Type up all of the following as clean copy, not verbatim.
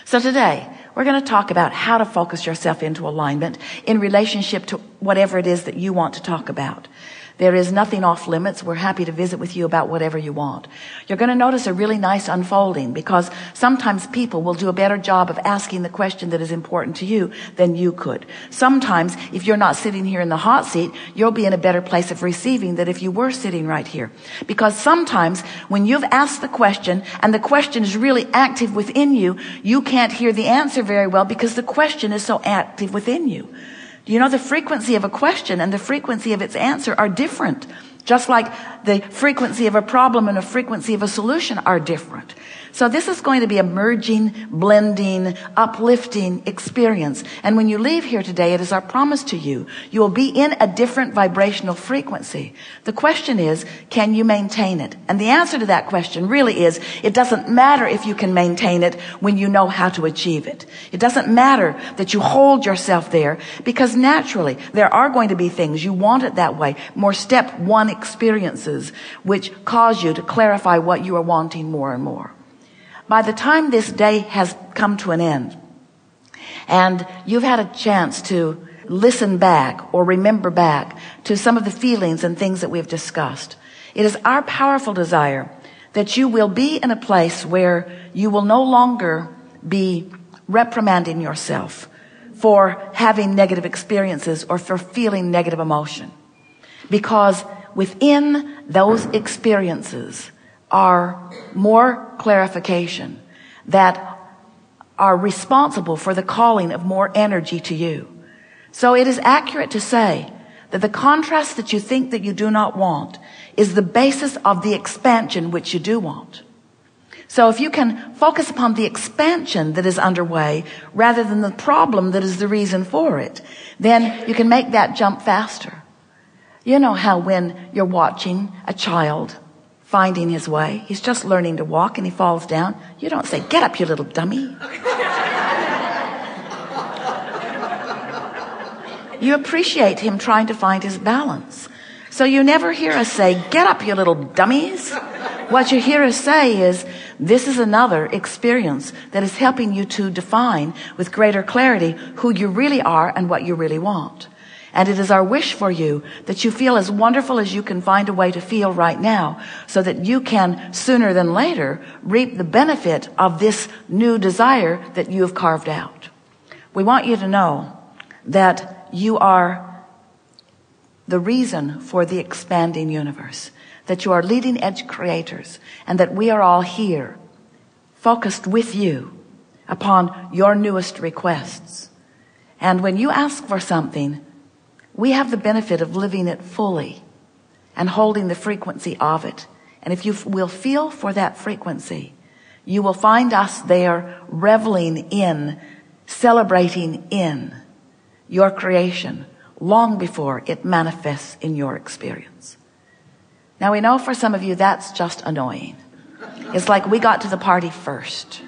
So today, we're going to talk about how to focus yourself into alignment in relationship to whatever it is that you want to talk about. There is nothing off limits. We're happy to visit with you about whatever you want. You're going to notice a really nice unfolding, because sometimes people will do a better job of asking the question that is important to you than you could. Sometimes, if you're not sitting here in the hot seat, you'll be in a better place of receiving than if you were sitting right here. Because sometimes when you've asked the question and the question is really active within you, you can't hear the answer very well because the question is so active within you. You know, the frequency of a question and the frequency of its answer are different. Just like the frequency of a problem and the frequency of a solution are different. So this is going to be a merging, blending, uplifting experience. And when you leave here today, it is our promise to you, you will be in a different vibrational frequency. The question is, can you maintain it? And the answer to that question really is, it doesn't matter if you can maintain it when you know how to achieve it. It doesn't matter that you hold yourself there, because naturally there are going to be things you want it that way, more step one experiences which cause you to clarify what you are wanting more and more. By the time this day has come to an end and you've had a chance to listen back or remember back to some of the feelings and things that we've discussed, it is our powerful desire that you will be in a place where you will no longer be reprimanding yourself for having negative experiences or for feeling negative emotion. Because within those experiences are more clarification that are responsible for the calling of more energy to you. So it is accurate to say that the contrast that you think that you do not want is the basis of the expansion which you do want. So if you can focus upon the expansion that is underway rather than the problem that is the reason for it, then you can make that jump faster. You know how when you're watching a child finding his way, he's just learning to walk and he falls down, you don't say, "Get up, you little dummy." You appreciate him trying to find his balance. So you never hear us say, "Get up, you little dummies." What you hear us say is, this is another experience that is helping you to define with greater clarity who you really are and what you really want. And it is our wish for you that you feel as wonderful as you can find a way to feel right now, so that you can sooner than later reap the benefit of this new desire that you have carved out. We want you to know that you are the reason for the expanding universe, that you are leading edge creators, and that we are all here focused with you upon your newest requests. And when you ask for something, we have the benefit of living it fully and holding the frequency of it. And if you will feel for that frequency, you will find us there reveling in, celebrating in your creation long before it manifests in your experience. Now we know for some of you that's just annoying. It's like we got to the party first.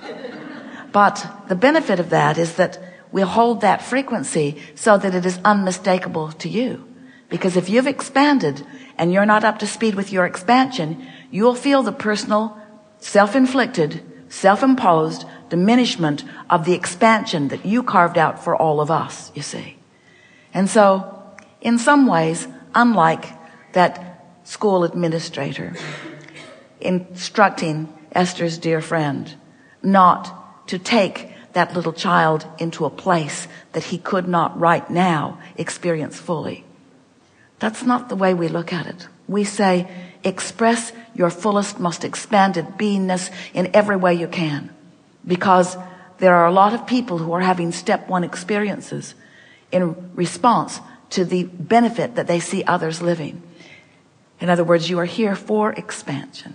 But the benefit of that is that we'll hold that frequency so that it is unmistakable to you. Because if you've expanded and you're not up to speed with your expansion, you'll feel the personal, self-inflicted, self-imposed diminishment of the expansion that you carved out for all of us, you see. And so, in some ways, unlike that school administrator instructing Esther's dear friend not to take that little child into a place that he could not right now experience fully. That's not the way we look at it. We say, express your fullest, most expanded beingness in every way you can. Because there are a lot of people who are having step one experiences in response to the benefit that they see others living. In other words, you are here for expansion.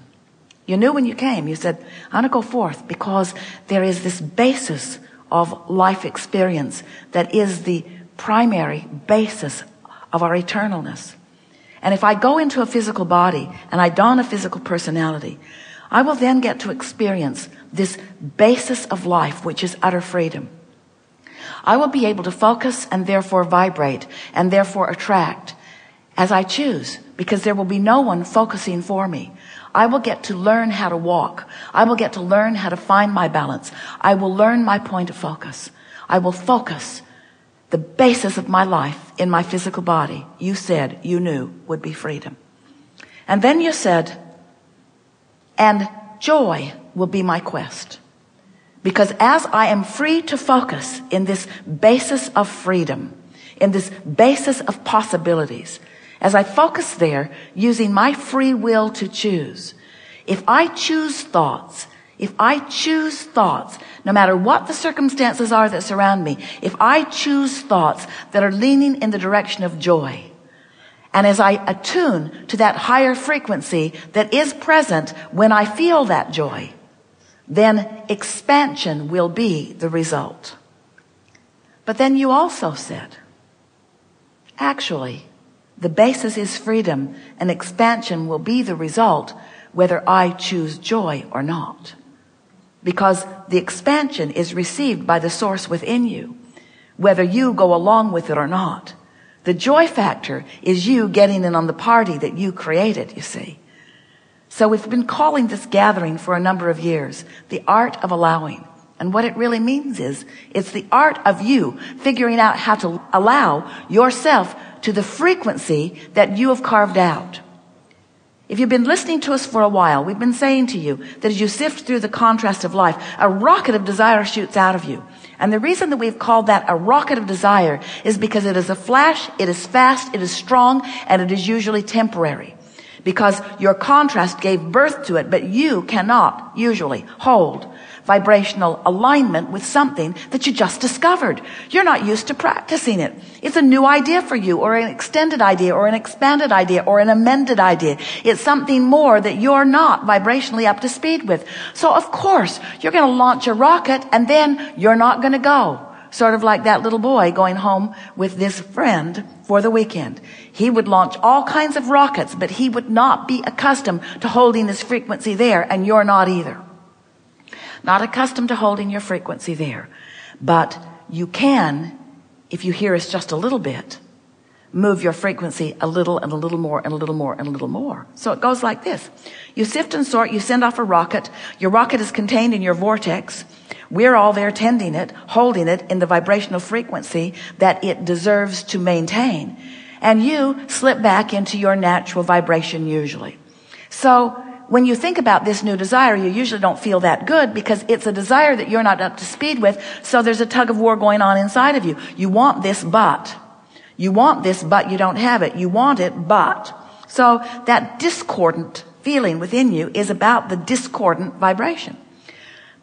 You knew when you came, you said, "I want to go forth because there is this basis of life experience that is the primary basis of our eternalness. And if I go into a physical body and I don a physical personality, I will then get to experience this basis of life, which is utter freedom. I will be able to focus and therefore vibrate and therefore attract as I choose, because there will be no one focusing for me. I will get to learn how to walk. I will get to learn how to find my balance. I will learn my point of focus. I will focus the basis of my life in my physical body. You said, you knew, would be freedom. And then you said, and joy will be my quest. Because as I am free to focus in this basis of freedom, in this basis of possibilities, as I focus there using my free will to choose, if I choose thoughts, no matter what the circumstances are that surround me, if I choose thoughts that are leaning in the direction of joy, and as I attune to that higher frequency that is present when I feel that joy, then expansion will be the result. But then you also said, actually, the basis is freedom, and expansion will be the result whether I choose joy or not. Because the expansion is received by the source within you, whether you go along with it or not. The joy factor is you getting in on the party that you created, you see. So we've been calling this gathering for a number of years, the art of allowing. And what it really means is, it's the art of you figuring out how to allow yourself to the frequency that you have carved out. If you've been listening to us for a while, we've been saying to you that as you sift through the contrast of life, a rocket of desire shoots out of you. And the reason that we've called that a rocket of desire is because it is a flash, it is fast, it is strong, and it is usually temporary. Because your contrast gave birth to it, but you cannot usually hold vibrational alignment with something that you just discovered. You're not used to practicing it. It's a new idea for you, or an extended idea, or an expanded idea, or an amended idea. It's something more that you're not vibrationally up to speed with. So of course, you're going to launch a rocket, and then you're not going to go. Sort of like that little boy going home with this friend for the weekend. He would launch all kinds of rockets, but he would not be accustomed to holding this frequency there, and you're not either. Not accustomed to holding your frequency there. But you can, if you hear us just a little bit, move your frequency a little and a little more and a little more and a little more. So it goes like this. You sift and sort, you send off a rocket. Your rocket is contained in your vortex. We're all there tending it, holding it in the vibrational frequency that it deserves to maintain. And you slip back into your natural vibration usually. So when you think about this new desire, you usually don't feel that good because it's a desire that you're not up to speed with. So there's a tug of war going on inside of you. You want this, but you don't have it. You want it, but. So that discordant feeling within you is about the discordant vibration.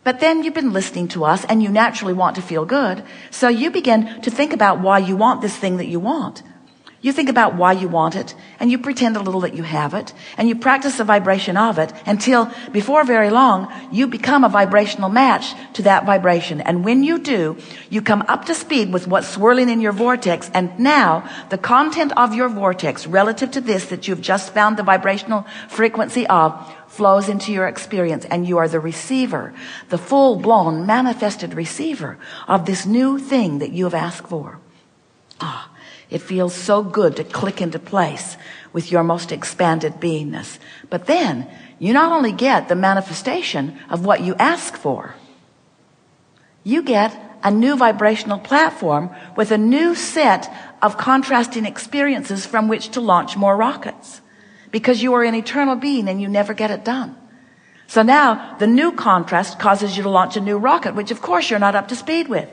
But then you've been listening to us and you naturally want to feel good. So you begin to think about why you want this thing that you want. You think about why you want it, and you pretend a little that you have it, and you practice the vibration of it until before very long, you become a vibrational match to that vibration. And when you do, you come up to speed with what's swirling in your vortex, and now the content of your vortex relative to this that you've just found the vibrational frequency of flows into your experience, and you are the receiver, the full-blown manifested receiver of this new thing that you have asked for. It feels so good to click into place with your most expanded beingness. But then you not only get the manifestation of what you ask for, you get a new vibrational platform with a new set of contrasting experiences from which to launch more rockets. Because you are an eternal being and you never get it done. So now the new contrast causes you to launch a new rocket, which of course you're not up to speed with.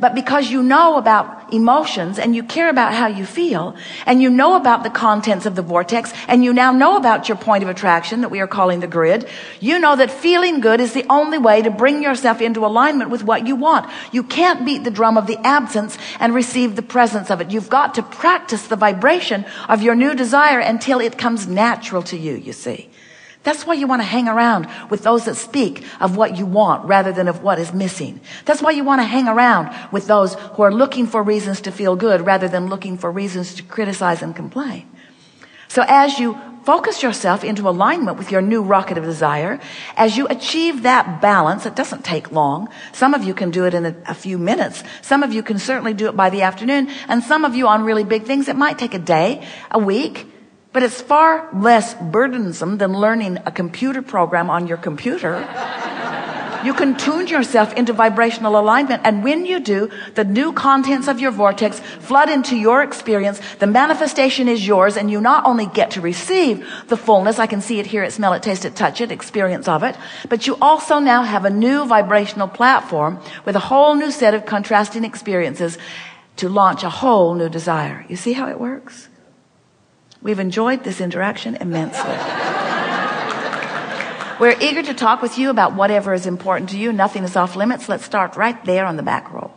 But because you know about emotions and you care about how you feel and you know about the contents of the vortex and you now know about your point of attraction that we are calling the grid, you know that feeling good is the only way to bring yourself into alignment with what you want. You can't beat the drum of the absence and receive the presence of it. You've got to practice the vibration of your new desire until it comes natural to you, you see. That's why you want to hang around with those that speak of what you want rather than of what is missing. That's why you want to hang around with those who are looking for reasons to feel good rather than looking for reasons to criticize and complain. So as you focus yourself into alignment with your new rocket of desire, as you achieve that balance, it doesn't take long. Some of you can do it in a few minutes. Some of you can certainly do it by the afternoon. And some of you on really big things, it might take a day, a week, But it's far less burdensome than learning a computer program on your computer. You can tune yourself into vibrational alignment, and when you do, the new contents of your vortex flood into your experience. The manifestation is yours, and you not only get to receive the fullness, I can see it, hear it, smell it, taste it, touch it, experience of it, but you also now have a new vibrational platform with a whole new set of contrasting experiences to launch a whole new desire. You see how it works? We've enjoyed this interaction immensely. We're eager to talk with you about whatever is important to you. Nothing is off limits. Let's start right there on the back row.